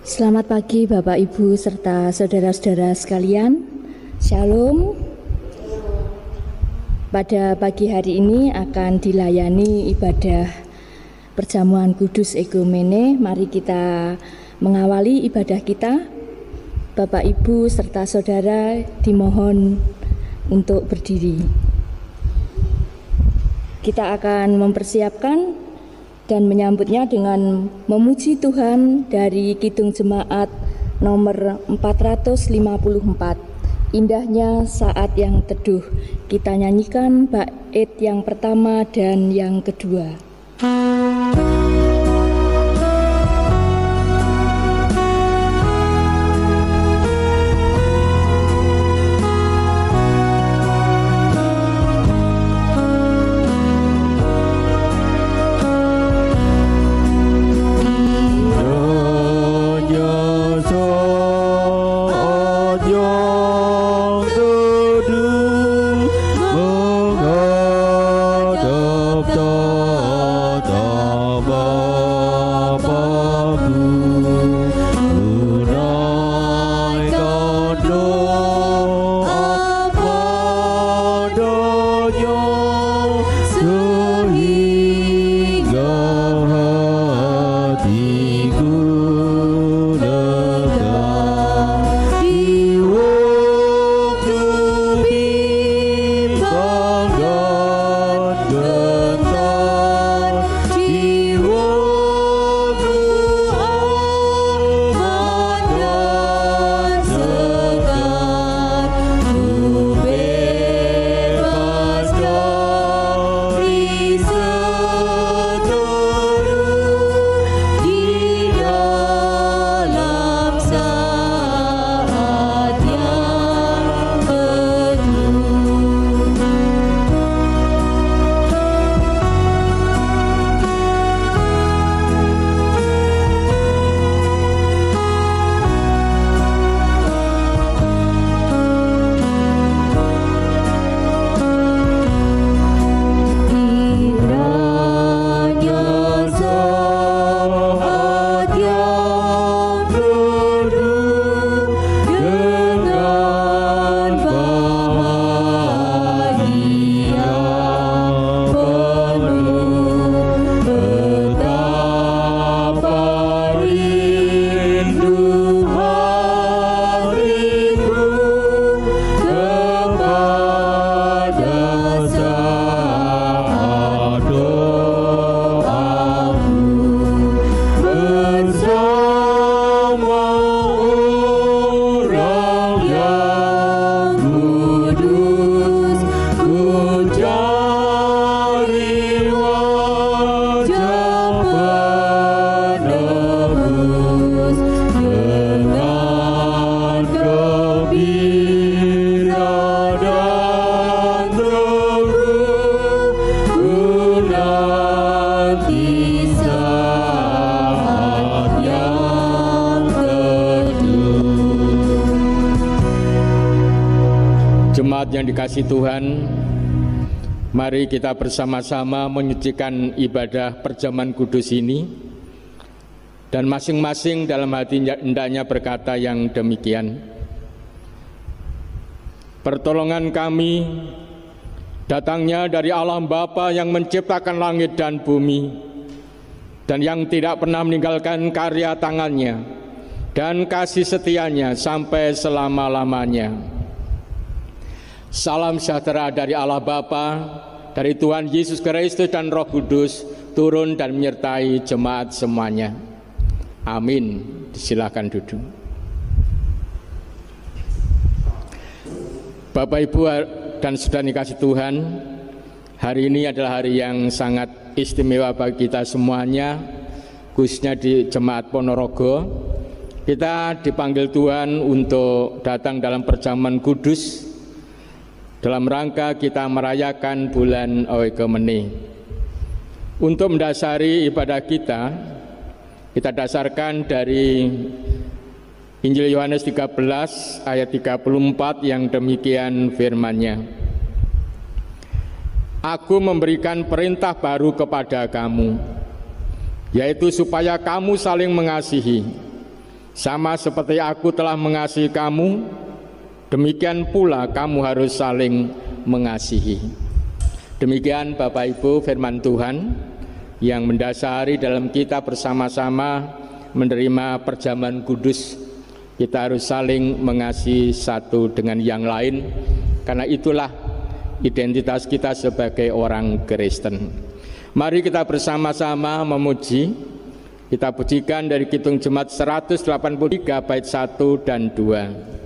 Selamat pagi Bapak Ibu serta saudara-saudara sekalian. Shalom. Pada pagi hari ini akan dilayani ibadah perjamuan kudus ekumene. Mari kita mengawali ibadah kita. Bapak Ibu serta saudara dimohon untuk berdiri. Kita akan mempersiapkan dan menyambutnya dengan memuji Tuhan dari Kidung Jemaat nomor 454. Indahnya saat yang teduh. Kita nyanyikan bait yang pertama dan yang kedua. Yang dikasihi Tuhan, mari kita bersama-sama menyucikan ibadah perjamuan kudus ini, dan masing-masing dalam hati hendaknya berkata yang demikian. Pertolongan kami datangnya dari Allah Bapa yang menciptakan langit dan bumi, dan yang tidak pernah meninggalkan karya tangannya dan kasih setianya sampai selama-lamanya. Salam sejahtera dari Allah Bapa, dari Tuhan Yesus Kristus dan Roh Kudus turun dan menyertai jemaat semuanya. Amin. Silakan duduk. Bapak, Ibu dan saudara dikasihi Tuhan, hari ini adalah hari yang sangat istimewa bagi kita semuanya, khususnya di Jemaat Ponorogo. Kita dipanggil Tuhan untuk datang dalam perjamuan kudus dalam rangka kita merayakan bulan Oikumene. Untuk mendasari ibadah kita dasarkan dari Injil Yohanes 13 ayat 34 yang demikian firman-Nya. Aku memberikan perintah baru kepada kamu, yaitu supaya kamu saling mengasihi. Sama seperti aku telah mengasihi kamu, demikian pula kamu harus saling mengasihi. Demikian Bapak Ibu firman Tuhan yang mendasari dalam kita bersama-sama menerima perjamuan kudus. Kita harus saling mengasihi satu dengan yang lain, karena itulah identitas kita sebagai orang Kristen. Mari kita bersama-sama memuji. Kita pujikan dari Kidung Jemaat 183 bait 1 dan 2.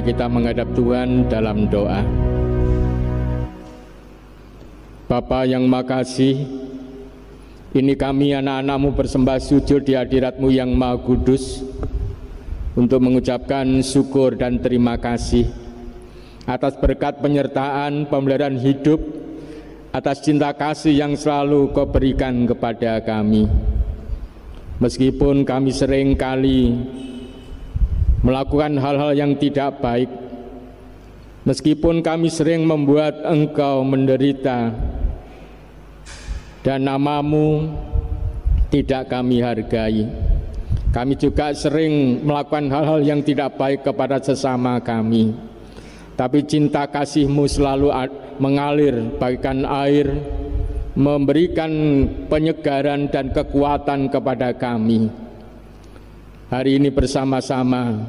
Kita menghadap Tuhan dalam doa. Bapa yang makasih, ini kami anak-anak-Mu bersembah sujud di hadirat-Mu yang Maha Kudus untuk mengucapkan syukur dan terima kasih atas berkat penyertaan, pemeliharaan hidup, atas cinta kasih yang selalu Kau berikan kepada kami. Meskipun kami sering kali melakukan hal-hal yang tidak baik, meskipun kami sering membuat Engkau menderita dan nama-Mu tidak kami hargai, kami juga sering melakukan hal-hal yang tidak baik kepada sesama kami. Tapi cinta kasih-Mu selalu mengalir bagaikan air, memberikan penyegaran dan kekuatan kepada kami. Hari ini bersama-sama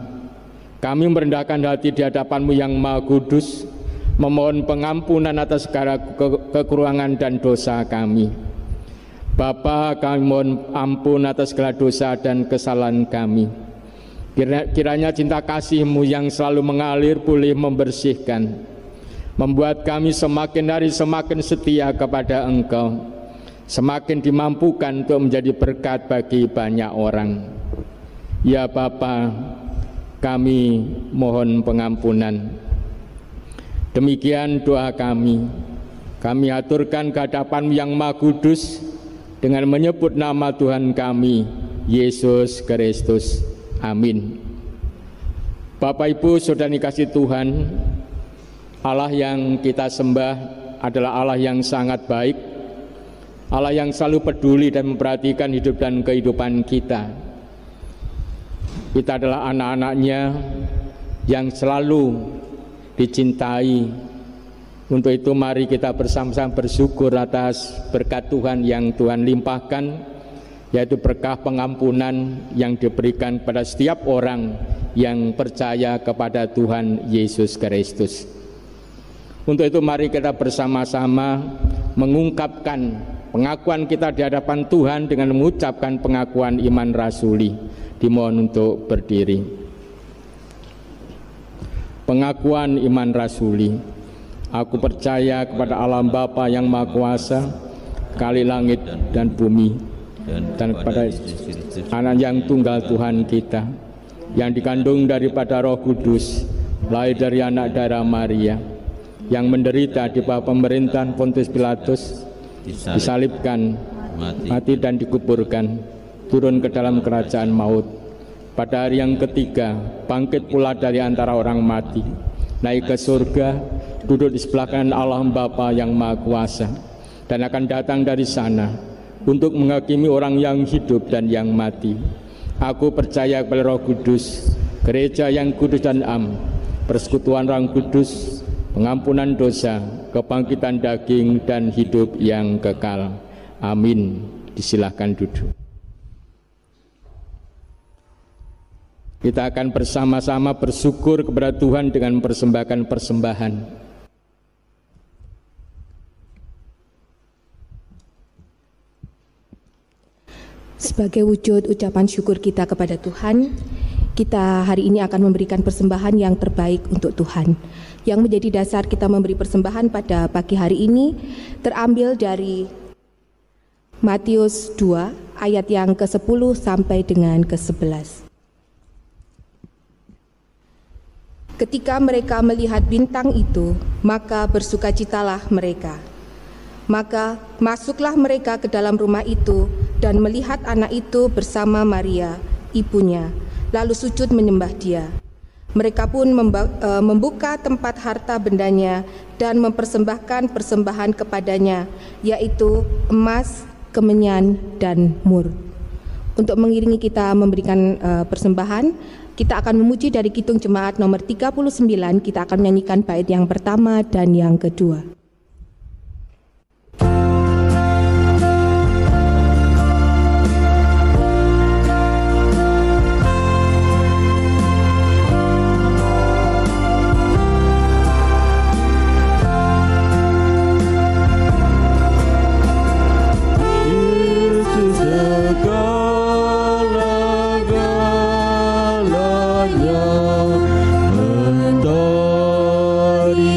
kami merendahkan hati di hadapan-Mu yang Maha Kudus, memohon pengampunan atas segala kekurangan dan dosa kami. Bapa, kami mohon ampun atas segala dosa dan kesalahan kami. Kiranya cinta kasih-Mu yang selalu mengalir boleh membersihkan, membuat kami semakin hari semakin setia kepada Engkau, semakin dimampukan untuk menjadi berkat bagi banyak orang. Ya Bapa, kami mohon pengampunan. Demikian doa kami. Kami aturkan ke hadapan yang Maha Kudus dengan menyebut nama Tuhan kami, Yesus Kristus. Amin. Bapak Ibu Saudara dikasihi Tuhan, Allah yang kita sembah adalah Allah yang sangat baik, Allah yang selalu peduli dan memperhatikan hidup dan kehidupan kita. Kita adalah anak-anaknya yang selalu dicintai, Untuk itu mari kita bersama-sama bersyukur atas berkat Tuhan yang Tuhan limpahkan, yaitu berkah pengampunan yang diberikan kepada setiap orang yang percaya kepada Tuhan Yesus Kristus. Untuk itu mari kita bersama-sama mengungkapkan pengakuan kita di hadapan Tuhan dengan mengucapkan pengakuan iman rasuli. Dimohon untuk berdiri. Pengakuan iman rasuli. Aku percaya kepada Allah Bapa yang Maha Kuasa, kali langit dan bumi, dan kepada Anak yang tunggal Tuhan kita, yang dikandung daripada Roh Kudus, lahir dari anak darah Maria, yang menderita di bawah pemerintahan Pontius Pilatus, disalibkan, mati dan dikuburkan, turun ke dalam kerajaan maut. Pada hari yang ketiga, bangkit pula dari antara orang mati, naik ke surga, duduk di sebelah kanan Allah Bapa yang Maha Kuasa, dan akan datang dari sana untuk menghakimi orang yang hidup dan yang mati. Aku percaya kepada Roh Kudus, gereja yang kudus dan am, persekutuan Roh Kudus, pengampunan dosa, kebangkitan daging, dan hidup yang kekal. Amin. Disilahkan duduk. Kita akan bersama-sama bersyukur kepada Tuhan dengan mempersembahkan persembahan. Sebagai wujud ucapan syukur kita kepada Tuhan, kita hari ini akan memberikan persembahan yang terbaik untuk Tuhan. Yang menjadi dasar kita memberi persembahan pada pagi hari ini terambil dari Matius 2 ayat yang ke-10 sampai dengan ke-11. Ketika mereka melihat bintang itu, maka bersukacitalah mereka. Maka masuklah mereka ke dalam rumah itu dan melihat anak itu bersama Maria, ibunya, lalu sujud menyembah dia. Mereka pun membuka tempat harta bendanya dan mempersembahkan persembahan kepadanya, yaitu emas, kemenyan, dan mur. Untuk mengiringi kita memberikan persembahan, kita akan memuji dari Kidung Jemaat nomor 39, kita akan menyanyikan bait yang pertama dan yang kedua. Mentari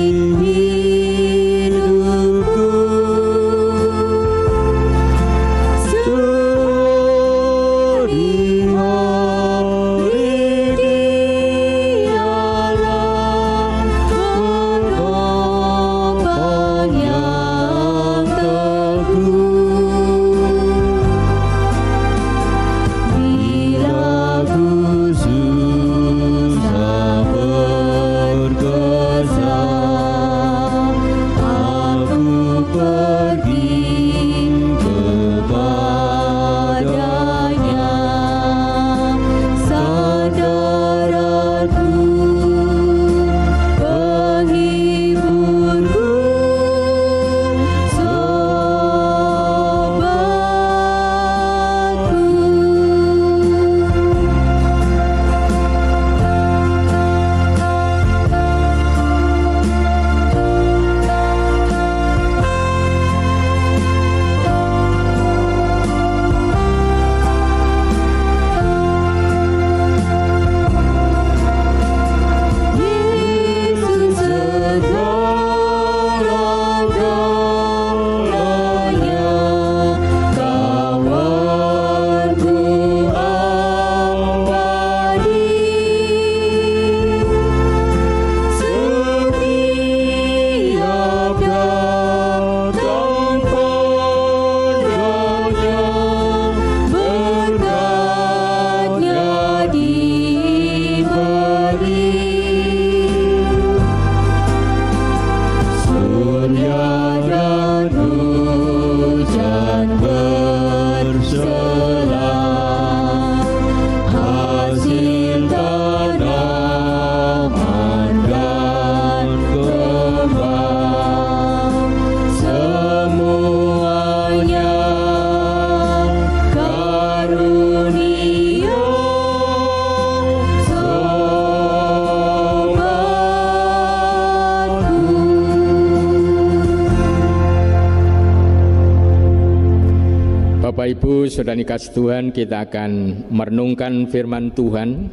Bapak Ibu, saudara kasih Tuhan, kita akan merenungkan firman Tuhan.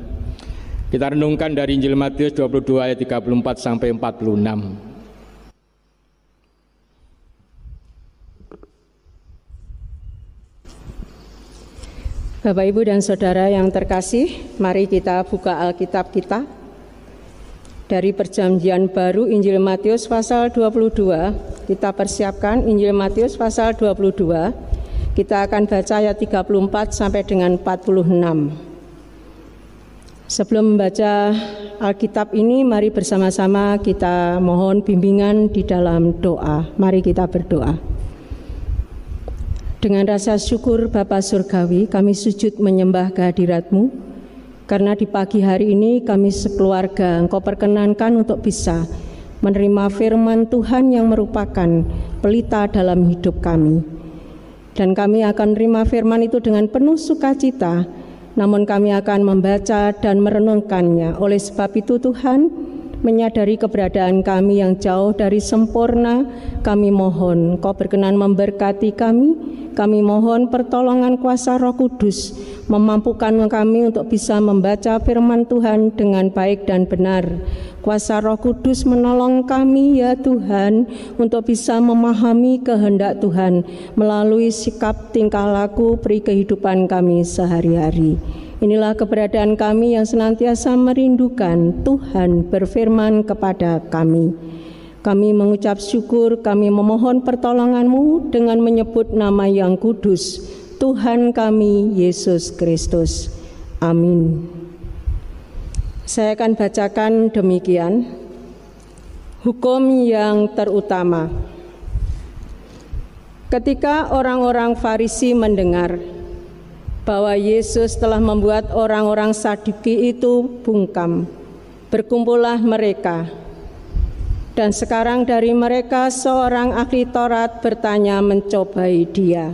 Kita renungkan dari Injil Matius 22 ayat 34 sampai 46. Bapak, Ibu, dan Saudara yang terkasih, mari kita buka Alkitab kita dari Perjanjian Baru Injil Matius pasal 22. Kita persiapkan Injil Matius pasal 22. Kita akan baca ayat 34 sampai dengan 46. Sebelum membaca Alkitab ini, mari bersama-sama kita mohon bimbingan di dalam doa. Mari kita berdoa. Dengan rasa syukur Bapa Surgawi, kami sujud menyembah kehadirat-Mu, karena di pagi hari ini kami sekeluarga Engkau perkenankan untuk bisa menerima firman Tuhan yang merupakan pelita dalam hidup kami. Dan kami akan menerima firman itu dengan penuh sukacita, namun kami akan membaca dan merenungkannya. Oleh sebab itu Tuhan, menyadari keberadaan kami yang jauh dari sempurna, kami mohon Kau berkenan memberkati kami. Kami mohon pertolongan kuasa Roh Kudus memampukan kami untuk bisa membaca firman Tuhan dengan baik dan benar. Kuasa Roh Kudus menolong kami ya Tuhan untuk bisa memahami kehendak Tuhan melalui sikap tingkah laku peri kehidupan kami sehari-hari. Inilah keberadaan kami yang senantiasa merindukan Tuhan berfirman kepada kami. Kami mengucap syukur, kami memohon pertolongan-Mu dengan menyebut nama yang kudus, Tuhan kami Yesus Kristus. Amin. Saya akan bacakan demikian. Hukum yang terutama. Ketika orang-orang Farisi mendengar bahwa Yesus telah membuat orang-orang Saduki itu bungkam, berkumpullah mereka. Dan sekarang dari mereka seorang ahli Taurat bertanya mencobai Dia,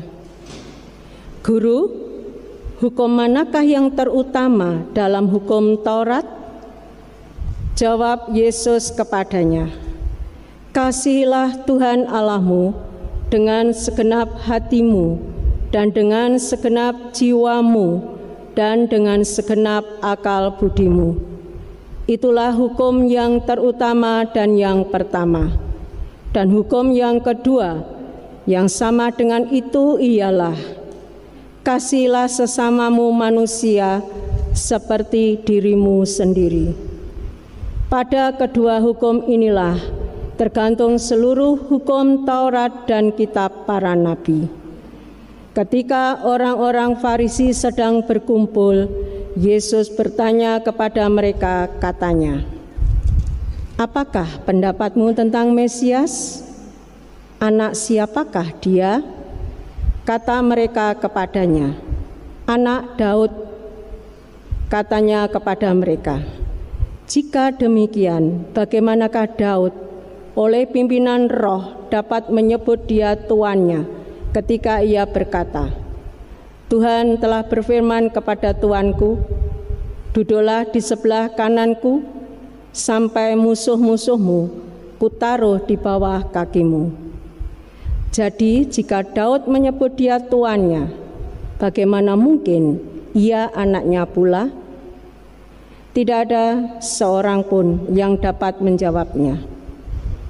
Guru, hukum manakah yang terutama dalam hukum Taurat? Jawab Yesus kepadanya, Kasihilah Tuhan Allahmu dengan segenap hatimu dan dengan segenap jiwamu dan dengan segenap akal budimu. Itulah hukum yang terutama dan yang pertama. Dan hukum yang kedua yang sama dengan itu ialah, kasihilah sesamamu manusia seperti dirimu sendiri. Pada kedua hukum inilah tergantung seluruh hukum Taurat dan kitab para nabi. Ketika orang-orang Farisi sedang berkumpul, Yesus bertanya kepada mereka, katanya, Apakah pendapatmu tentang Mesias? Anak siapakah dia? Kata mereka kepadanya, Anak Daud. Katanya kepada mereka, Jika demikian, bagaimanakah Daud oleh pimpinan roh dapat menyebut dia tuannya ketika ia berkata, Tuhan telah berfirman kepada Tuanku, duduklah di sebelah kananku, sampai musuh-musuhmu kutaruh di bawah kakimu. Jadi jika Daud menyebut dia tuannya, bagaimana mungkin ia anaknya pula? Tidak ada seorang pun yang dapat menjawabnya.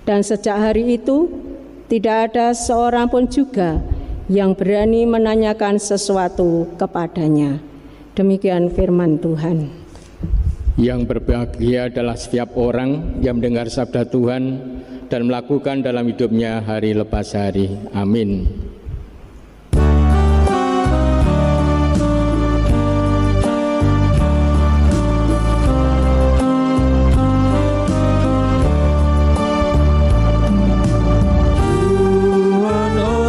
Dan sejak hari itu, tidak ada seorang pun juga yang berani menanyakan sesuatu kepadanya. Demikian firman Tuhan. Yang berbahagia adalah setiap orang yang mendengar sabda Tuhan dan melakukan dalam hidupnya hari lepas hari. Amin. Hallelujah.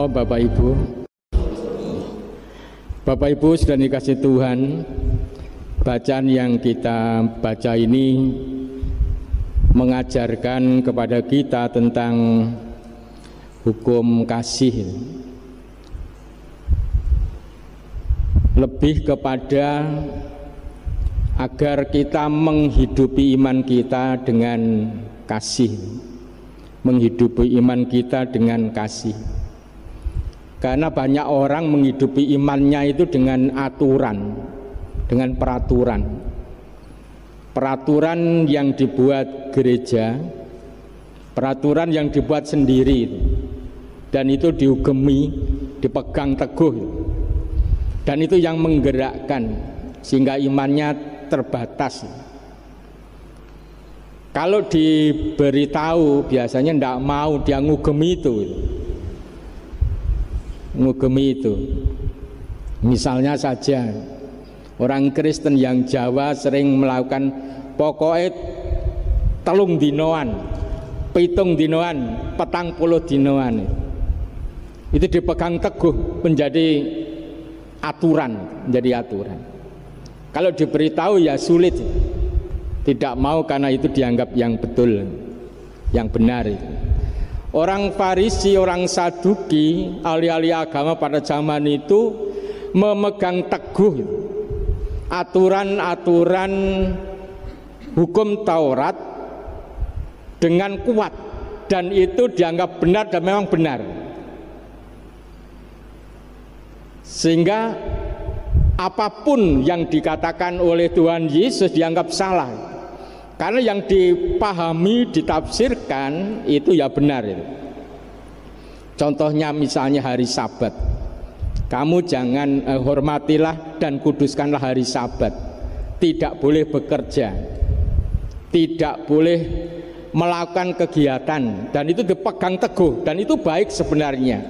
Shalom Bapak Ibu. Bapak Ibu sudah dikasih Tuhan, bacaan yang kita baca ini mengajarkan kepada kita tentang hukum kasih, lebih kepada agar kita menghidupi iman kita dengan kasih, menghidupi iman kita dengan kasih. Karena banyak orang menghidupi imannya itu dengan aturan, dengan peraturan. Peraturan yang dibuat gereja, peraturan yang dibuat sendiri, dan itu diugemi, dipegang teguh, dan itu yang menggerakkan sehingga imannya terbatas. Kalau diberitahu biasanya tidak mau, dia ngugemi itu. Misalnya saja orang Kristen yang Jawa sering melakukan pokoknya telung dinoan, pitung dinoan, 40 dinoan. Itu dipegang teguh menjadi aturan. Kalau diberitahu ya sulit, tidak mau karena itu dianggap yang betul, yang benar itu. Orang Farisi, orang Saduki, ahli-ahli agama pada zaman itu memegang teguh aturan-aturan hukum Taurat dengan kuat, dan itu dianggap benar dan memang benar. Sehingga apapun yang dikatakan oleh Tuhan Yesus dianggap salah, karena yang dipahami, ditafsirkan itu ya benar itu. Contohnya misalnya hari Sabat, kamu jangan hormatilah dan kuduskanlah hari Sabat, tidak boleh bekerja, tidak boleh melakukan kegiatan, dan itu dipegang teguh, dan itu baik sebenarnya.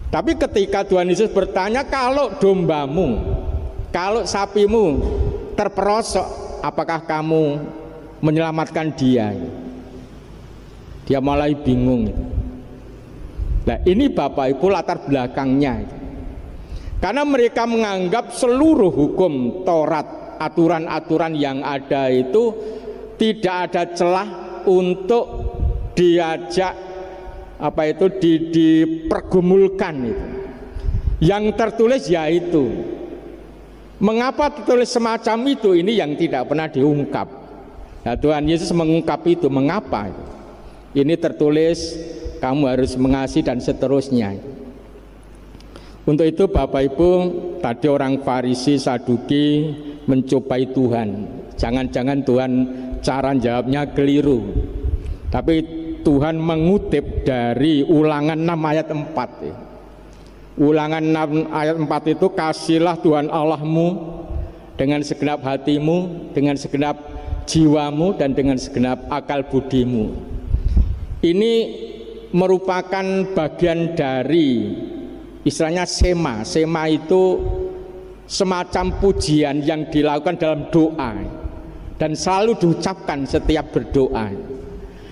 Tapi ketika Tuhan Yesus bertanya, kalau dombamu, kalau sapimu terperosok, apakah kamu menyelamatkan dia? Dia mulai bingung. Nah, ini Bapak Ibu latar belakangnya. Karena mereka menganggap seluruh hukum Taurat, aturan-aturan yang ada itu tidak ada celah untuk diajak dipergumulkan itu. Yang tertulis yaitu. Mengapa tertulis semacam itu? Ini yang tidak pernah diungkap. Nah, Tuhan Yesus mengungkap itu. Mengapa? Ini tertulis kamu harus mengasihi dan seterusnya. Untuk itu Bapak Ibu, tadi orang Farisi Saduki mencobai Tuhan. Jangan-jangan Tuhan cara jawabnya keliru. Tapi Tuhan mengutip dari Ulangan 6 ayat 4. Ulangan 6 ayat 4 itu, kasihlah Tuhan Allahmu dengan segenap hatimu, dengan segenap jiwamu, dan dengan segenap akal budimu. Ini merupakan bagian dari istilahnya sema. Sema itu semacam pujian yang dilakukan dalam doa dan selalu diucapkan setiap berdoa.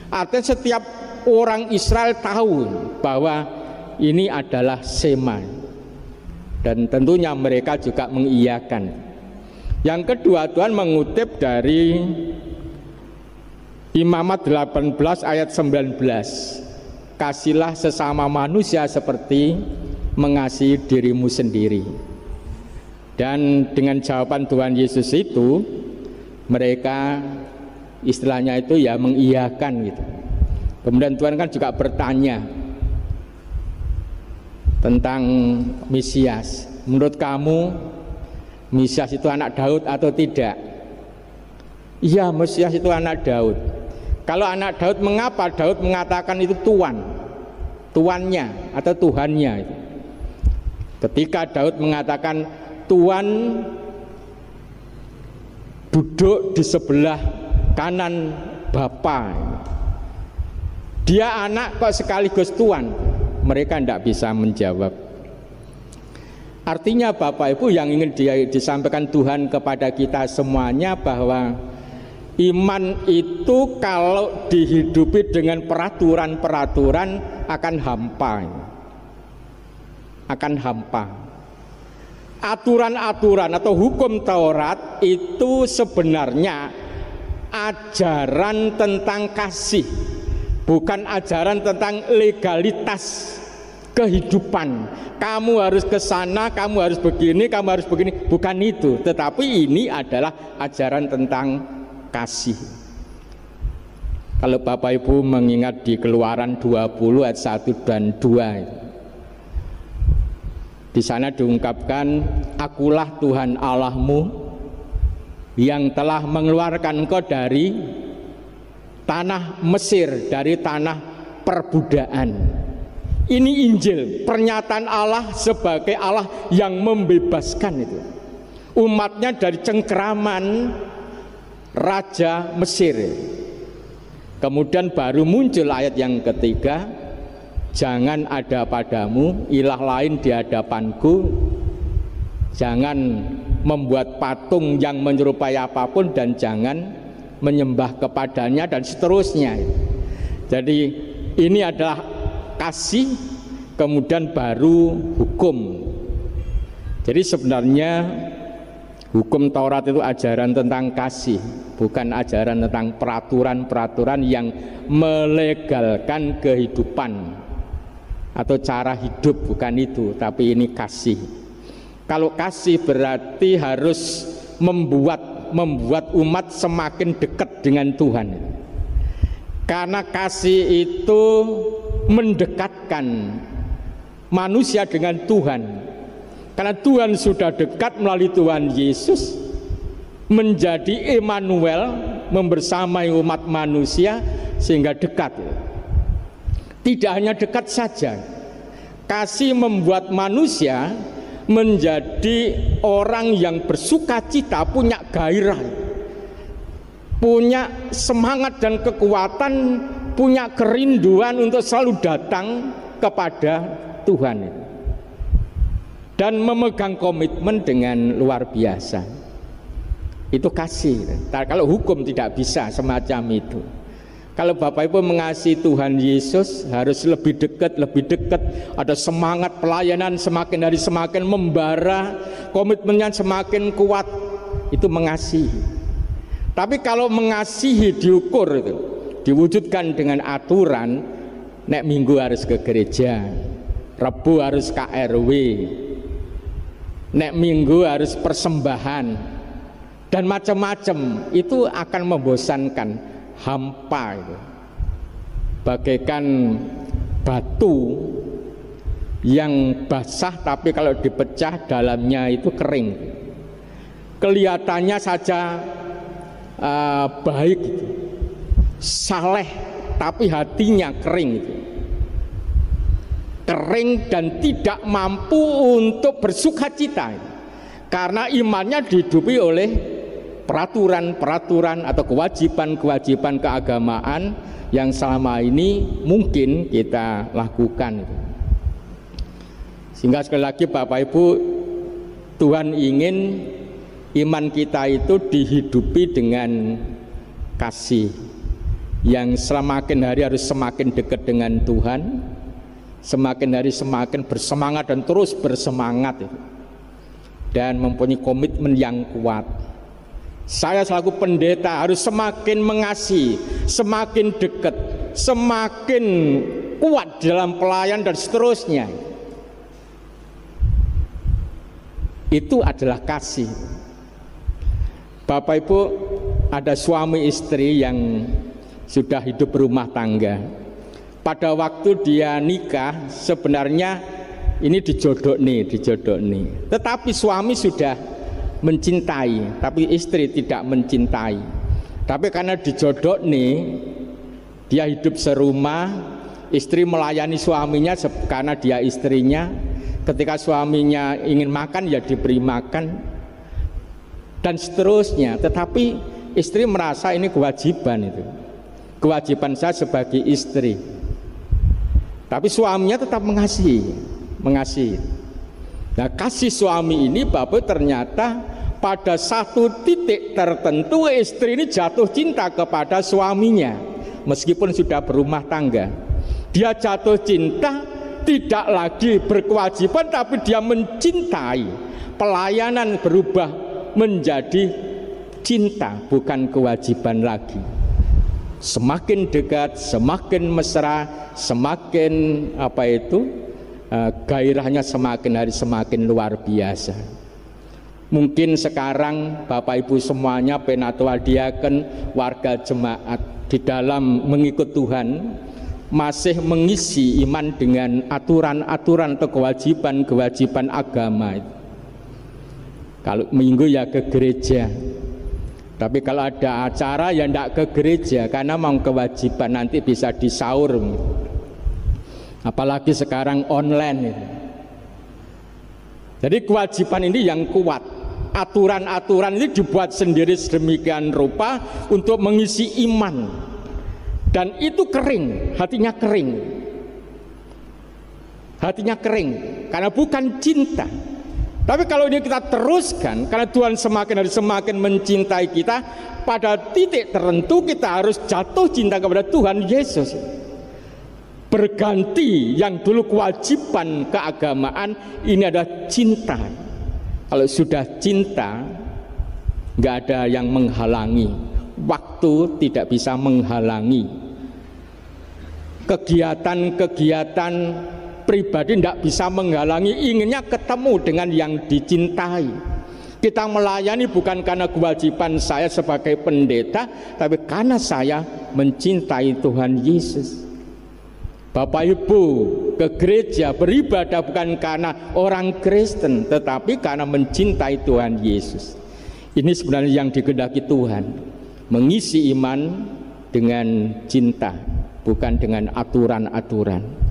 Artinya setiap orang Israel tahu bahwa ini adalah sema, dan tentunya mereka juga mengiyakan. Yang kedua, Tuhan mengutip dari Imamat 18 ayat 19, kasihlah sesama manusia seperti mengasihi dirimu sendiri. Dan dengan jawaban Tuhan Yesus itu, mereka istilahnya itu ya mengiyakan gitu. Kemudian Tuhan kan juga bertanya tentang Mesias. Menurut kamu Mesias itu anak Daud atau tidak? Iya, Mesias itu anak Daud. Kalau anak Daud, mengapa Daud mengatakan itu tuannya atau Tuhannya? Ketika Daud mengatakan Tuhan duduk di sebelah kanan Bapa, dia anak kok sekaligus Tuhan, mereka tidak bisa menjawab. Artinya Bapak Ibu, yang ingin disampaikan Tuhan kepada kita semuanya bahwa iman itu kalau dihidupi dengan peraturan-peraturan akan hampa. akan hampa. Aturan-aturan atau hukum Taurat itu sebenarnya ajaran tentang kasih, bukan ajaran tentang legalitas kehidupan. Kamu harus ke sana, kamu harus begini, kamu harus begini. Bukan itu, tetapi ini adalah ajaran tentang kasih. Kalau Bapak Ibu mengingat di Keluaran 20 ayat 1 dan 2, di sana diungkapkan, akulah Tuhan Allahmu yang telah mengeluarkan engkau dari tanah Mesir, dari tanah perbudakan. Ini Injil, pernyataan Allah sebagai Allah yang membebaskan itu umatnya dari cengkeraman Raja Mesir. Kemudian baru muncul ayat yang ketiga, jangan ada padamu ilah lain di hadapanku, jangan membuat patung yang menyerupai apapun, dan jangan menyembah kepadanya, dan seterusnya. Jadi ini adalah kasih, kemudian baru hukum. Jadi sebenarnya hukum Taurat itu ajaran tentang kasih, bukan ajaran tentang peraturan-peraturan yang melegalkan kehidupan atau cara hidup, bukan itu, tapi ini kasih. Kalau kasih berarti harus membuat umat semakin dekat dengan Tuhan. Karena kasih itu mendekatkan manusia dengan Tuhan. Karena Tuhan sudah dekat melalui Tuhan Yesus, menjadi Immanuel, membersamai umat manusia sehingga dekat. Tidak hanya dekat saja, kasih membuat manusia menjadi orang yang bersuka cita, punya gairah, punya semangat dan kekuatan, punya kerinduan untuk selalu datang kepada Tuhan dan memegang komitmen dengan luar biasa. Itu kasih. Kalau hukum tidak bisa semacam itu. Kalau Bapak Ibu mengasihi Tuhan Yesus, harus lebih dekat, ada semangat pelayanan semakin hari semakin membara, komitmennya semakin kuat, itu mengasihi. Tapi kalau mengasihi diukur itu, diwujudkan dengan aturan, nek minggu harus ke gereja, Rebu harus KRW, nek minggu harus persembahan, dan macam-macam, itu akan membosankan, hampa itu. Bagaikan batu yang basah tapi kalau dipecah dalamnya itu kering. Kelihatannya saja baik gitu, saleh, tapi hatinya kering gitu. Kering dan tidak mampu untuk bersukacita karena imannya dihidupi oleh peraturan-peraturan atau kewajiban-kewajiban keagamaan yang selama ini mungkin kita lakukan. Sehingga sekali lagi Bapak Ibu, Tuhan ingin iman kita itu dihidupi dengan kasih yang semakin hari harus semakin dekat dengan Tuhan, semakin hari semakin bersemangat dan terus bersemangat dan mempunyai komitmen yang kuat. Saya selaku pendeta harus semakin mengasihi, semakin dekat, semakin kuat dalam pelayan dan seterusnya. Itu adalah kasih. Bapak Ibu, ada suami istri yang sudah hidup berumah tangga. Pada waktu dia nikah sebenarnya ini dijodohni. Tetapi suami sudah mencintai, tapi istri tidak mencintai. Tapi karena dijodohni, dia hidup serumah, istri melayani suaminya karena dia istrinya. Ketika suaminya ingin makan ya diberi makan dan seterusnya. Tetapi istri merasa ini kewajiban, itu kewajiban saya sebagai istri. Tapi suaminya tetap mengasihi. Nah, kasih suami ini Bapak ternyata pada satu titik tertentu istri ini jatuh cinta kepada suaminya meskipun sudah berumah tangga. Dia jatuh cinta tidak lagi berkewajiban, tapi dia mencintai. Pelayanan berubah menjadi cinta, bukan kewajiban lagi. Semakin dekat, semakin mesra, semakin gairahnya semakin hari semakin luar biasa. Mungkin sekarang Bapak Ibu semuanya, penatua diaken, warga jemaat di dalam mengikut Tuhan masih mengisi iman dengan aturan-aturan atau kewajiban-kewajiban agama. Kalau minggu ya ke gereja, tapi kalau ada acara ya tidak ke gereja karena mau kewajiban, nanti bisa disaur. Apalagi sekarang online. Jadi kewajiban ini yang kuat. Aturan-aturan ini dibuat sendiri sedemikian rupa untuk mengisi iman. Dan itu kering, hatinya kering. Hatinya kering karena bukan cinta. Tapi kalau ini kita teruskan, karena Tuhan semakin hari semakin mencintai kita, pada titik tertentu kita harus jatuh cinta kepada Tuhan Yesus. Berganti yang dulu kewajiban keagamaan, ini adalah cinta. Kalau sudah cinta, nggak ada yang menghalangi. Waktu tidak bisa menghalangi. Kegiatan-kegiatan pribadi tidak bisa menghalangi inginnya ketemu dengan yang dicintai. Kita melayani bukan karena kewajiban saya sebagai pendeta, tapi karena saya mencintai Tuhan Yesus. Bapak Ibu ke gereja beribadah bukan karena orang Kristen, tetapi karena mencintai Tuhan Yesus. Ini sebenarnya yang dikehendaki Tuhan, mengisi iman dengan cinta, bukan dengan aturan-aturan.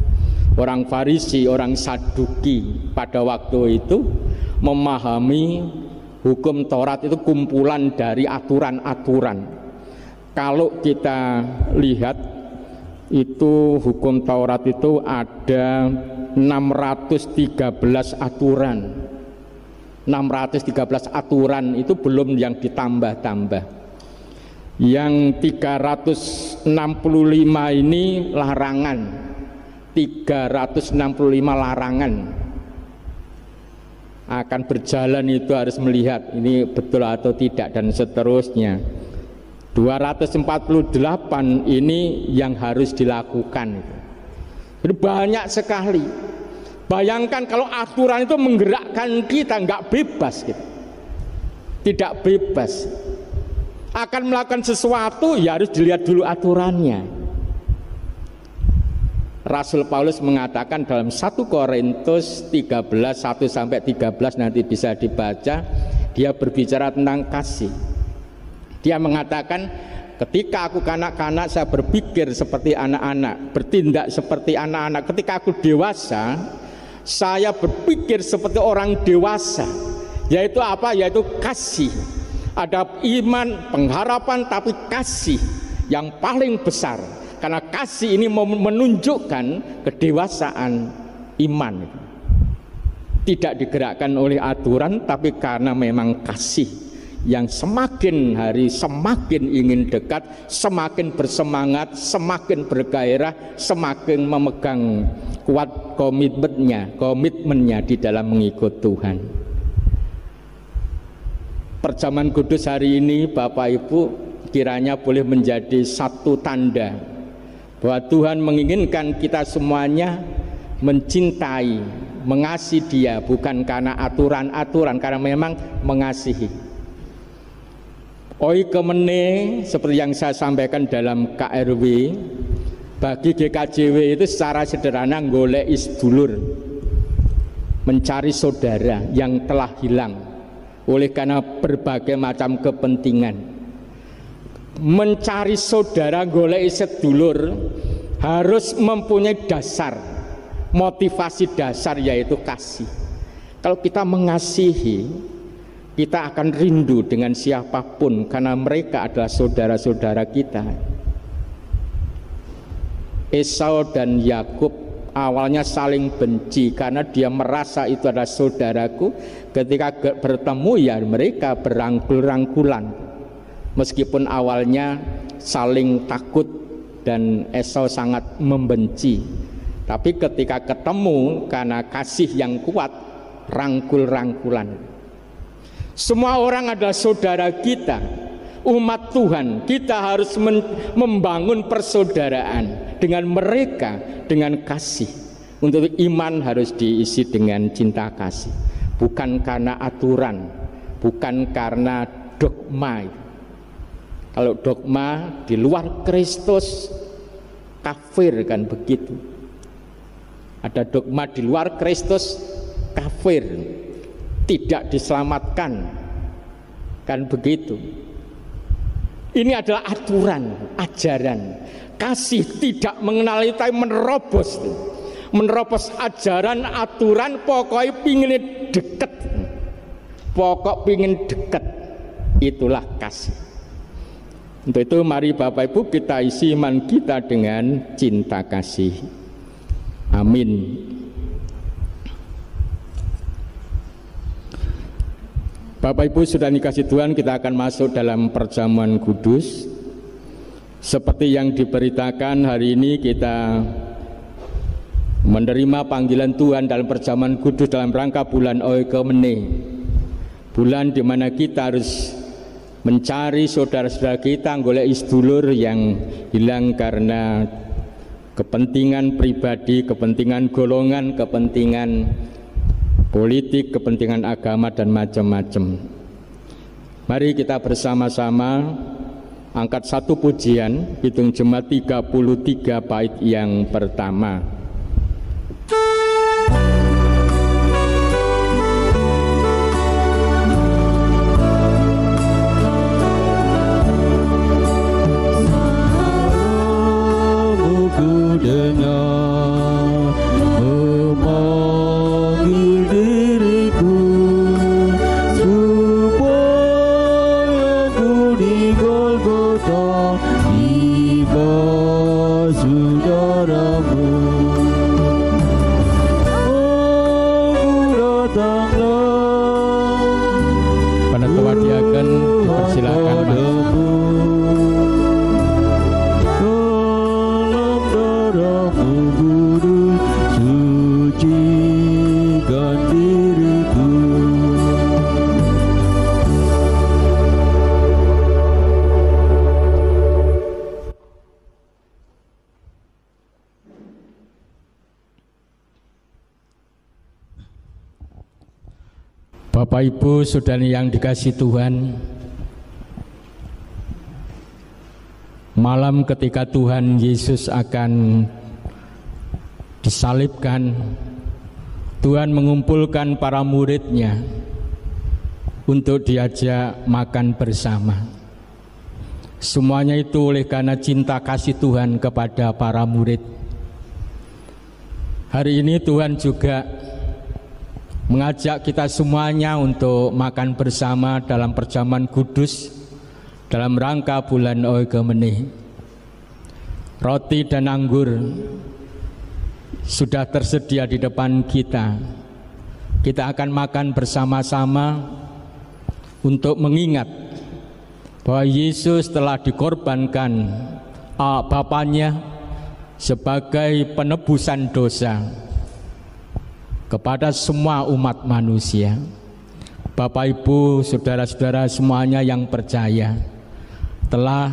Orang Farisi, orang Saduki pada waktu itu memahami hukum Taurat itu kumpulan dari aturan-aturan. Kalau kita lihat itu hukum Taurat itu ada 613 aturan. 613 aturan itu belum yang ditambah-tambah. Yang 365 ini larangan. 365 larangan. Akan berjalan itu harus melihat ini betul atau tidak dan seterusnya. 248 ini yang harus dilakukan. Jadi banyak sekali. Bayangkan kalau aturan itu menggerakkan kita, nggak bebas gitu. Tidak bebas. Akan melakukan sesuatu ya harus dilihat dulu aturannya. Rasul Paulus mengatakan dalam 1 Korintus 13 1-13 nanti bisa dibaca, dia berbicara tentang kasih. Dia mengatakan ketika aku kanak-kanak saya berpikir seperti anak-anak, bertindak seperti anak-anak. Ketika aku dewasa saya berpikir seperti orang dewasa. Yaitu apa? Yaitu kasih. Ada iman, pengharapan, tapi kasih yang paling besar. Karena kasih ini menunjukkan kedewasaan iman. Tidak digerakkan oleh aturan, tapi karena memang kasih yang semakin hari semakin ingin dekat, semakin bersemangat, semakin bergairah, semakin memegang kuat komitmennya di dalam mengikut Tuhan. Perjamuan kudus hari ini Bapak Ibu kiranya boleh menjadi satu tanda bahwa Tuhan menginginkan kita semuanya mencintai, mengasihi Dia bukan karena aturan-aturan, karena memang mengasihi. Oikumene seperti yang saya sampaikan dalam KRW, bagi GKJW itu secara sederhana golek sedulur, mencari saudara yang telah hilang oleh karena berbagai macam kepentingan. Mencari saudara, golek sedulur harus mempunyai dasar, motivasi dasar yaitu kasih. Kalau kita mengasihi, kita akan rindu dengan siapapun karena mereka adalah saudara-saudara kita. Esau dan Yakub awalnya saling benci karena dia merasa itu adalah saudaraku. Ketika bertemu ya mereka berangkul-rangkulan. Meskipun awalnya saling takut dan Esau sangat membenci, Tapi ketika ketemu karena kasih yang kuat, rangkul-rangkulan. Semua orang adalah saudara kita, umat Tuhan. Kita harus membangun persaudaraan dengan mereka dengan kasih. Untuk iman harus diisi dengan cinta kasih, bukan karena aturan, bukan karena dogma. Kalau dogma di luar Kristus kafir, kan begitu. Ada dogma di luar Kristus kafir, tidak diselamatkan, kan begitu. Ini adalah aturan, ajaran. Kasih tidak mengenali, tapi menerobos ajaran, aturan, pokoknya pingin deket. Pokok pingin deket, itulah kasih. Untuk itu mari Bapak Ibu kita isi iman kita dengan cinta kasih. Amin. Bapak Ibu sudah dikasih Tuhan, kita akan masuk dalam perjamuan kudus. Seperti yang diberitakan, hari ini kita menerima panggilan Tuhan dalam perjamuan kudus dalam rangka bulan Oikomene. Bulan di mana kita harus mencari saudara-saudara kita, golek sedulur yang hilang karena kepentingan pribadi, kepentingan golongan, kepentingan politik, kepentingan agama dan macam-macam. Mari kita bersama-sama angkat satu pujian, hitung jemaat 33 bait yang pertama. Bapak Ibu saudara yang dikasihi Tuhan, malam ketika Tuhan Yesus akan disalibkan, Tuhan mengumpulkan para murid-Nya untuk diajak makan bersama. Semuanya itu oleh karena cinta kasih Tuhan kepada para murid. Hari ini Tuhan juga mengajak kita semuanya untuk makan bersama dalam perjamuan kudus dalam rangka bulan Oikomene. Roti dan anggur sudah tersedia di depan kita. Kita akan makan bersama-sama untuk mengingat bahwa Yesus telah dikorbankan Bapanya sebagai penebusan dosa kepada semua umat manusia. Bapak Ibu, saudara-saudara semuanya yang percaya telah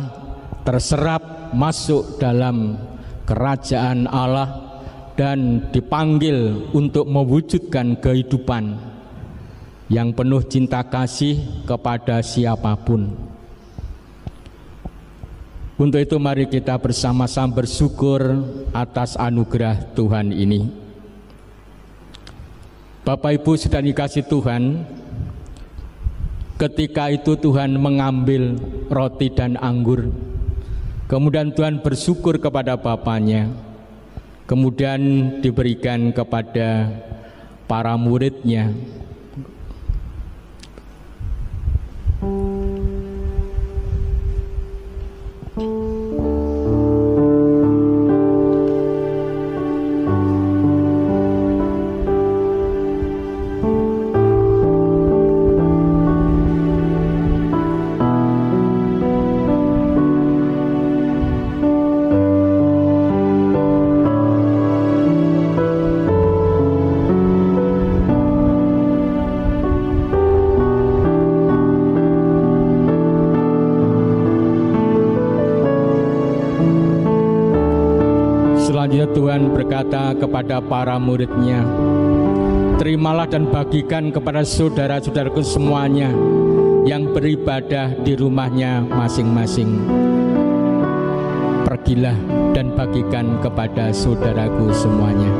terserap masuk dalam kerajaan Allah dan dipanggil untuk mewujudkan kehidupan yang penuh cinta kasih kepada siapapun. Untuk itu mari kita bersama-sama bersyukur atas anugerah Tuhan ini. Bapak Ibu sudah dikasih Tuhan, ketika itu Tuhan mengambil roti dan anggur, kemudian Tuhan bersyukur kepada Bapanya, kemudian diberikan kepada para murid-Nya. berkata kepada para murid-Nya, terimalah dan bagikan kepada saudara-saudaraku semuanya yang beribadah di rumahnya masing-masing. Pergilah dan bagikan kepada saudaraku semuanya.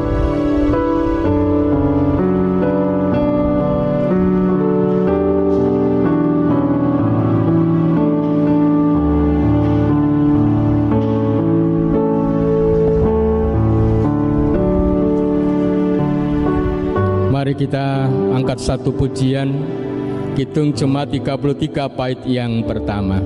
Mari kita angkat satu pujian, Kidung Jemaat 33 bait yang pertama.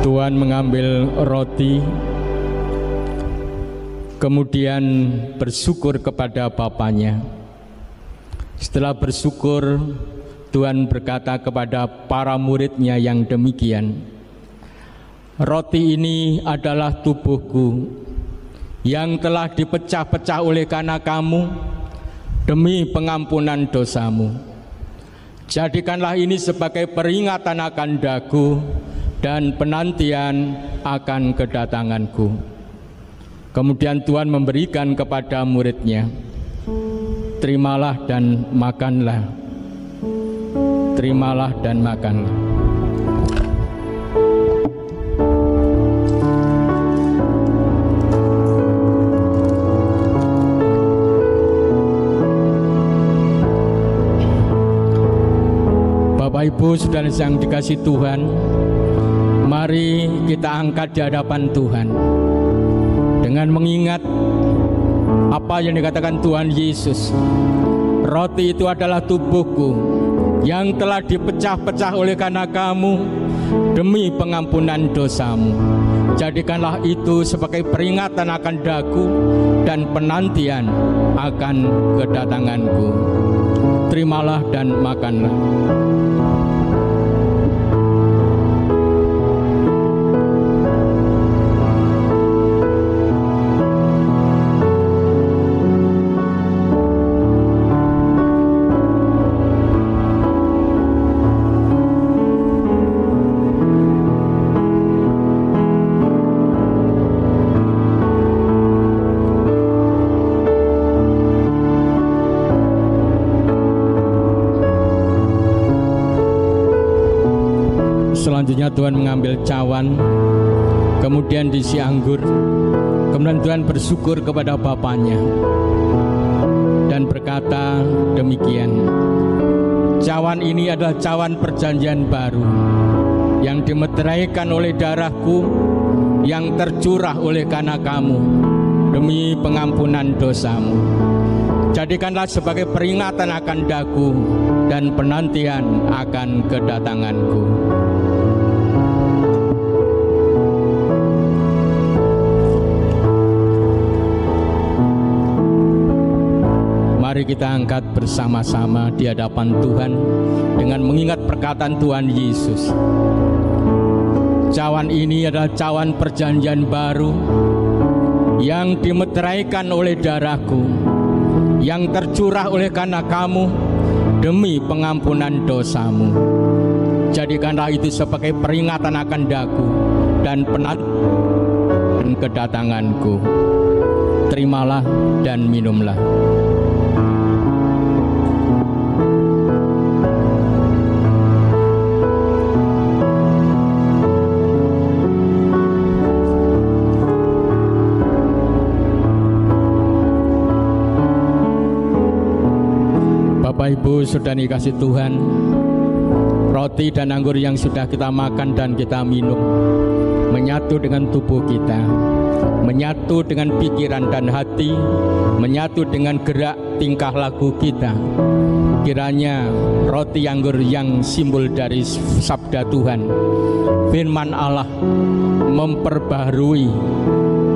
Tuhan mengambil roti, kemudian bersyukur kepada Bapanya. Setelah bersyukur, Tuhan berkata kepada para murid-Nya yang demikian, roti ini adalah tubuhku yang telah dipecah-pecah oleh karena kamu demi pengampunan dosamu. Jadikanlah ini sebagai peringatan akan daku dan penantian akan kedatanganku. Kemudian Tuhan memberikan kepada murid-Nya, terimalah dan makanlah, terimalah dan makanlah. Bapak Ibu saudara yang dikasihi Tuhan, mari kita angkat di hadapan Tuhan dengan mengingat apa yang dikatakan Tuhan Yesus. Roti itu adalah tubuhku yang telah dipecah-pecah oleh karena kamu demi pengampunan dosamu. Jadikanlah itu sebagai peringatan akan daku dan penantian akan kedatanganku. Terimalah dan makanlah. Selanjutnya Tuhan mengambil cawan, kemudian diisi anggur, kemudian Tuhan bersyukur kepada Bapanya dan berkata demikian, cawan ini adalah cawan perjanjian baru yang dimeteraikan oleh darahku yang tercurah oleh karena kamu demi pengampunan dosamu. Jadikanlah sebagai peringatan akan daku dan penantian akan kedatanganku. Mari kita angkat bersama-sama di hadapan Tuhan dengan mengingat perkataan Tuhan Yesus. Cawan ini adalah cawan perjanjian baru yang dimeteraikan oleh darahku, yang tercurah oleh karena kamu demi pengampunan dosamu. Jadikanlah itu sebagai peringatan akan daku dan penantian akan kedatanganku. Terimalah dan minumlah. Bapak Ibu saudara dikasih Tuhan, roti dan anggur yang sudah kita makan dan kita minum menyatu dengan tubuh kita, menyatu dengan pikiran dan hati, menyatu dengan gerak tingkah laku kita. Kiranya roti anggur yang simbol dari sabda Tuhan, firman Allah, memperbaharui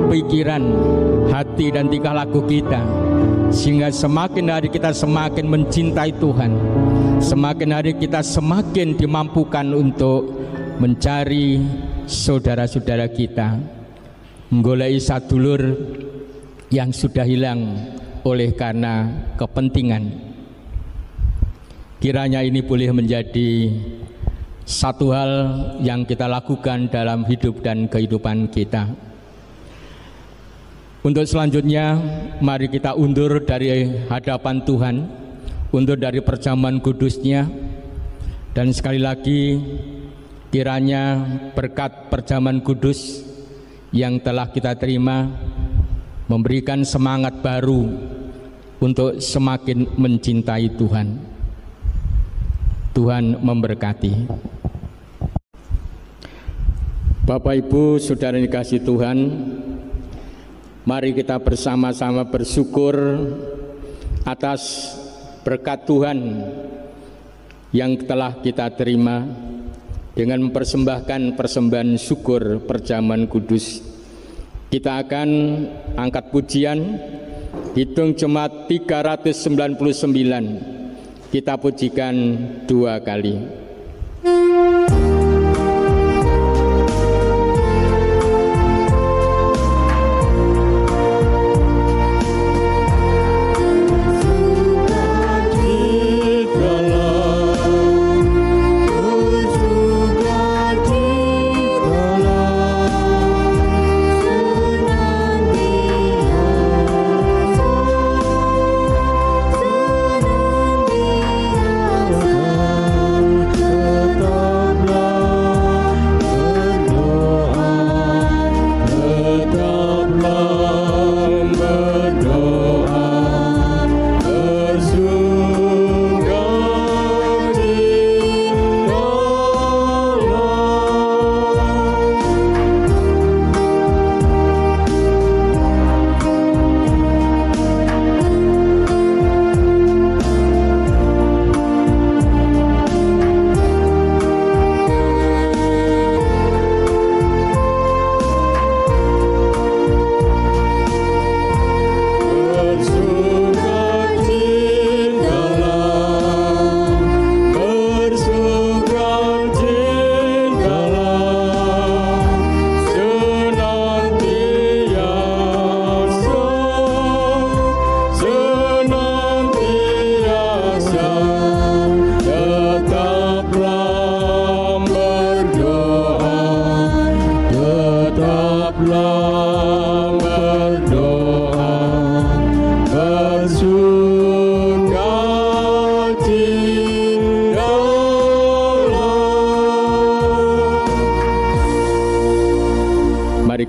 pikiran, hati dan tingkah laku kita, sehingga semakin hari kita semakin mencintai Tuhan, semakin hari kita semakin dimampukan untuk mencari saudara-saudara kita, menggoleki sadulur yang sudah hilang oleh karena kepentingan. Kiranya ini boleh menjadi satu hal yang kita lakukan dalam hidup dan kehidupan kita. Untuk selanjutnya, mari kita undur dari hadapan Tuhan, undur dari perjamuan kudusnya, dan sekali lagi kiranya berkat perjamuan kudus yang telah kita terima memberikan semangat baru untuk semakin mencintai Tuhan. Tuhan memberkati. Bapak Ibu saudara dikasih Tuhan, mari kita bersama-sama bersyukur atas berkat Tuhan yang telah kita terima dengan mempersembahkan persembahan syukur perjamuan kudus. Kita akan angkat pujian hitung jemaat 399. Kita pujikan 2 kali.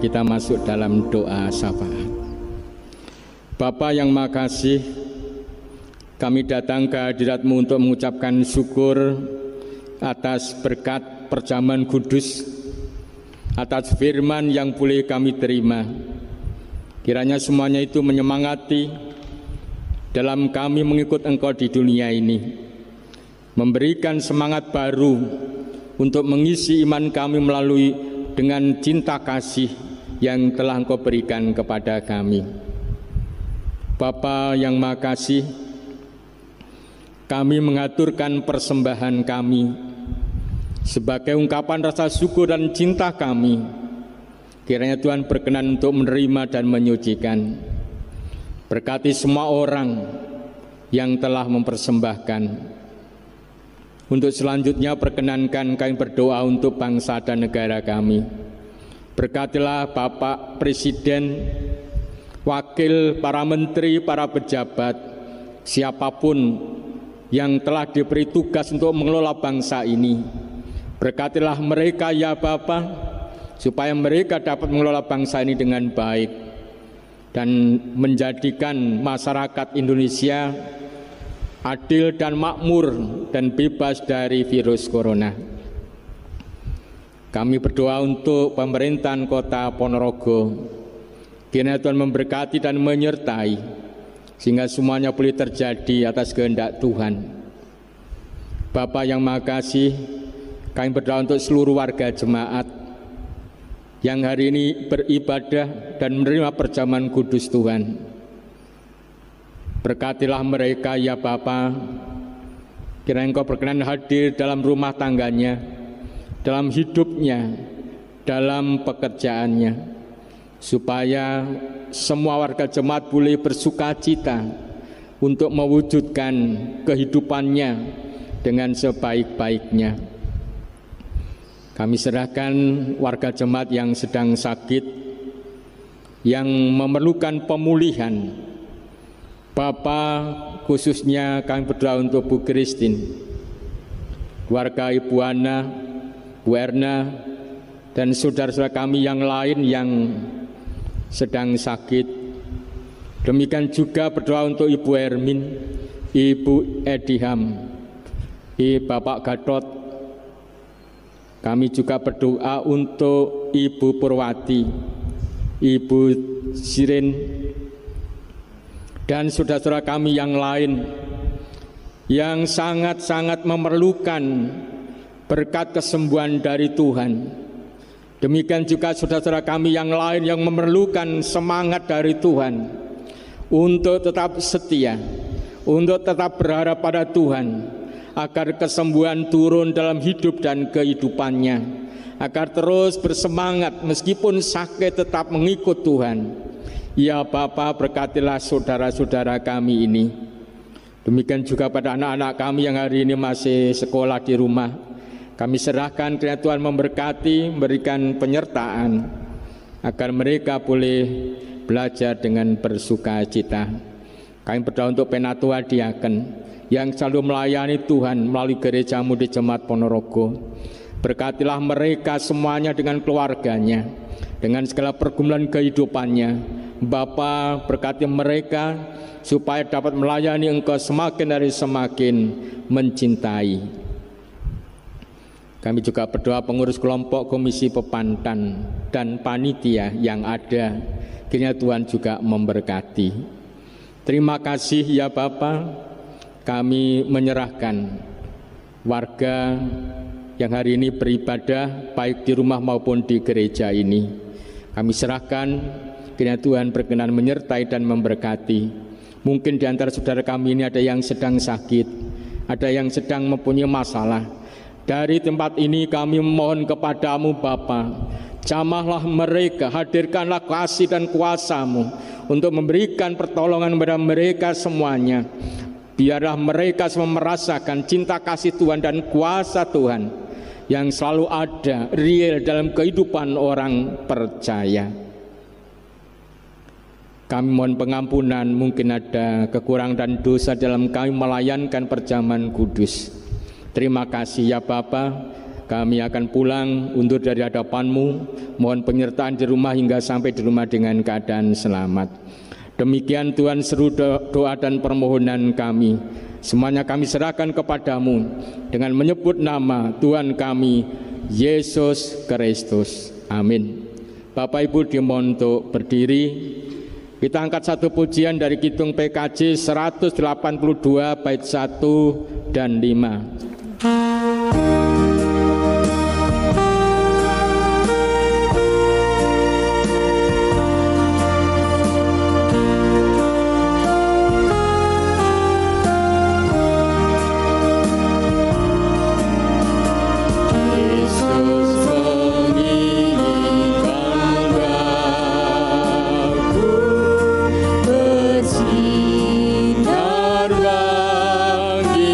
Kita masuk dalam doa syafaat. Bapa yang Maha Kasih, kami datang ke hadirat-Mu untuk mengucapkan syukur atas berkat perjamuan kudus, atas firman yang boleh kami terima. Kiranya semuanya itu menyemangati dalam kami mengikut Engkau di dunia ini, memberikan semangat baru untuk mengisi iman kami melalui dengan cinta kasih yang telah Engkau berikan kepada kami. Bapa yang Maha Kasih, kami mengaturkan persembahan kami sebagai ungkapan rasa syukur dan cinta kami. Kiranya Tuhan berkenan untuk menerima dan menyucikan. Berkati semua orang yang telah mempersembahkan. Untuk selanjutnya perkenankan kami berdoa untuk bangsa dan negara kami. Berkatilah Bapak Presiden, wakil, para menteri, para pejabat, siapapun yang telah diberi tugas untuk mengelola bangsa ini. Berkatilah mereka ya Bapa, supaya mereka dapat mengelola bangsa ini dengan baik dan menjadikan masyarakat Indonesia adil dan makmur dan bebas dari virus corona. Kami berdoa untuk pemerintahan Kota Ponorogo, kiranya Tuhan memberkati dan menyertai sehingga semuanya boleh terjadi atas kehendak Tuhan. Bapa yang Maha Kasih, kami berdoa untuk seluruh warga jemaat yang hari ini beribadah dan menerima perjamuan kudus Tuhan. Berkatilah mereka ya Bapa, kiranya Engkau berkenan hadir dalam rumah tangganya, dalam hidupnya, dalam pekerjaannya, supaya semua warga jemaat boleh bersuka cita untuk mewujudkan kehidupannya dengan sebaik-baiknya. Kami serahkan warga jemaat yang sedang sakit, yang memerlukan pemulihan. Bapa, khususnya kami berdoa untuk Bu Christine, keluarga Ibu Ana, Bu Erna, dan saudara-saudara kami yang lain yang sedang sakit. Demikian juga berdoa untuk Ibu Ermin, Ibu Ediham, Bapak Gatot. Kami juga berdoa untuk Ibu Purwati, Ibu Sirin, dan saudara-saudara kami yang lain yang sangat-sangat memerlukan berkat kesembuhan dari Tuhan. Demikian juga saudara-saudara kami yang lain yang memerlukan semangat dari Tuhan untuk tetap setia, untuk tetap berharap pada Tuhan, agar kesembuhan turun dalam hidup dan kehidupannya, agar terus bersemangat meskipun sakit tetap mengikut Tuhan. Ya Bapa, berkatilah saudara-saudara kami ini. Demikian juga pada anak-anak kami yang hari ini masih sekolah di rumah. Kami serahkan kiranya Tuhan memberkati, memberikan penyertaan agar mereka boleh belajar dengan bersuka cita. Kami berdoa untuk Penatua Diaken yang selalu melayani Tuhan melalui gerejamu di Jemaat Ponorogo. Berkatilah mereka semuanya dengan keluarganya, dengan segala pergumulan kehidupannya. Bapa, berkati mereka supaya dapat melayani Engkau semakin hari semakin mencintai. Kami juga berdoa pengurus kelompok komisi pepantan dan panitia yang ada, kiranya Tuhan juga memberkati. Terima kasih ya Bapa, kami menyerahkan warga yang hari ini beribadah baik di rumah maupun di gereja ini. Kami serahkan, kiranya Tuhan berkenan menyertai dan memberkati. Mungkin di antara saudara kami ini ada yang sedang sakit, ada yang sedang mempunyai masalah. Dari tempat ini kami memohon kepadamu Bapa, jamahlah mereka, hadirkanlah kasih dan kuasa-Mu untuk memberikan pertolongan kepada mereka semuanya. Biarlah mereka semua merasakan cinta kasih Tuhan dan kuasa Tuhan yang selalu ada, real dalam kehidupan orang percaya. Kami mohon pengampunan, mungkin ada kekurangan dan dosa dalam kami melayankan perjamuan kudus. Terima kasih ya Bapa, kami akan pulang undur dari hadapan-Mu. Mohon penyertaan di rumah hingga sampai di rumah dengan keadaan selamat. Demikian Tuhan seru doa dan permohonan kami. Semuanya kami serahkan kepadamu dengan menyebut nama Tuhan kami, Yesus Kristus. Amin. Bapak Ibu dimohon untuk berdiri. Kita angkat satu pujian dari Kidung PKJ 182 bait 1 dan 5. Bersinar baginya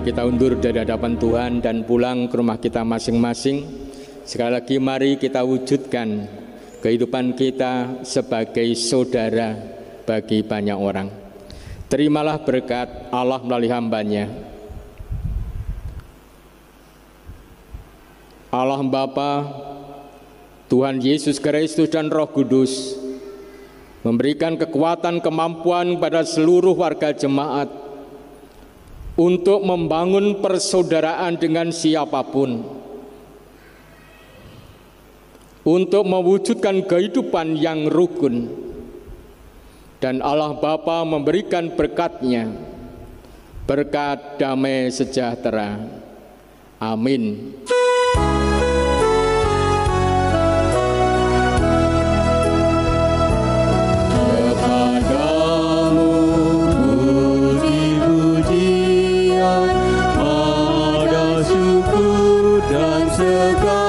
kita undur dari hadapan Tuhan dan pulang ke rumah kita masing-masing. Sekali lagi mari kita wujudkan kehidupan kita sebagai saudara bagi banyak orang. Terimalah berkat Allah melalui hamba-Nya. Allah Bapa, Tuhan Yesus Kristus dan Roh Kudus memberikan kekuatan kemampuan pada seluruh warga jemaat untuk membangun persaudaraan dengan siapapun, untuk mewujudkan kehidupan yang rukun, dan Allah Bapa memberikan berkat-Nya, berkat damai sejahtera. Amin. Ada syukur dan segala